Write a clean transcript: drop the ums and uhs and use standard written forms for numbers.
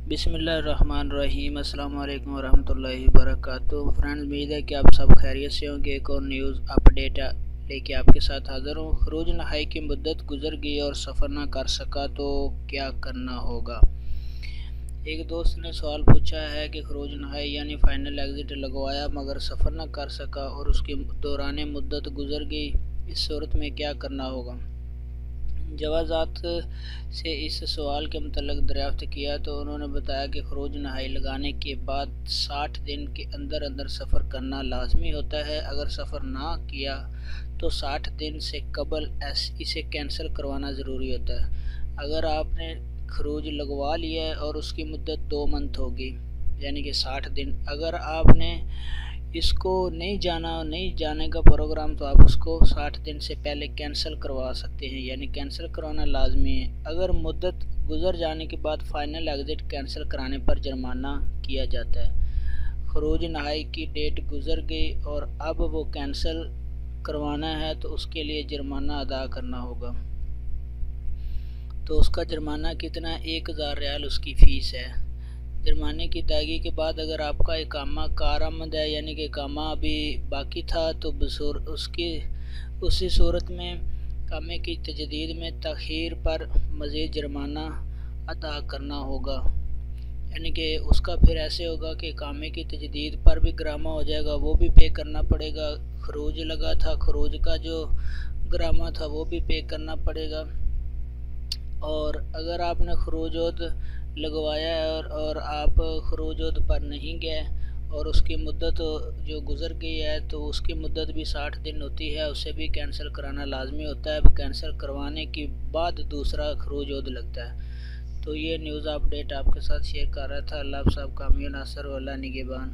बिस्मिल्लाहिर्रहमानिर्रहीम। अस्सलाम वालेकुम वरहमतुल्लाहि वबरकातुहू। फ्रेंड्स, उम्मीद है कि आप सब खैरियत से होंगे। एक और न्यूज़ अपडेट लेके आपके साथ हाज़िर हूँ। खरूज नहाई की मुद्दत गुजर गई और सफ़र ना कर सका तो क्या करना होगा। एक दोस्त ने सवाल पूछा है कि खरूज नहाई यानी फाइनल एग्ज़िट लगवाया मगर सफ़र ना कर सका और उसकी दौरान मुद्दत गुजर गई, इस सूरत में क्या करना होगा। जवाज़ात से इस सवाल के मतलब दरियाफ्त किया तो उन्होंने बताया कि खरूज नहाई लगाने के बाद 60 दिन के अंदर अंदर सफ़र करना लाजमी होता है। अगर सफ़र ना किया तो 60 दिन से कबल इसे कैंसिल करवाना ज़रूरी होता है। अगर आपने खरूज लगवा लिया है और उसकी मुद्दत 2 मंथ होगी यानी कि 60 दिन, अगर आपने इसको नहीं जाने का प्रोग्राम तो आप उसको 60 दिन से पहले कैंसिल करवा सकते हैं, यानी कैंसिल करवाना लाजमी है। अगर मुद्दत गुजर जाने के बाद फाइनल एग्ज़िट कैंसिल कराने पर जुर्माना किया जाता है। खरूज नहाई की डेट गुजर गई और अब वो कैंसिल करवाना है तो उसके लिए जुर्माना अदा करना होगा। तो उसका जुर्माना कितना, 1000 रियाल उसकी फ़ीस है। जुर्माने की अदायगी के बाद अगर आपका इकामा कारआमद है यानी कि इकामा अभी बाकी था तो उसी सूरत में इकामे की तजदीद में तख़ीर पर मज़ीद जुर्माना अदा करना होगा। यानी कि उसका फिर ऐसे होगा कि इकामे की तजदीद पर भी ग्रामा हो जाएगा, वो भी पे करना पड़ेगा। खरूज लगा था, खरूज का जो ग्रामा था वो भी पे करना पड़ेगा। और अगर आपने खरूज लगवाया है और आप खरूज पर नहीं गए और उसकी मुद्दत जो गुज़र गई है तो उसकी मुद्दत भी 60 दिन होती है, उसे भी कैंसिल कराना लाजमी होता है। कैंसिल करवाने के बाद दूसरा खरूज लगता है। तो ये न्यूज़ अपडेट आपके साथ शेयर कर रहा था। अल्लाह आप सब कामयाब नासर वाला निगहबान।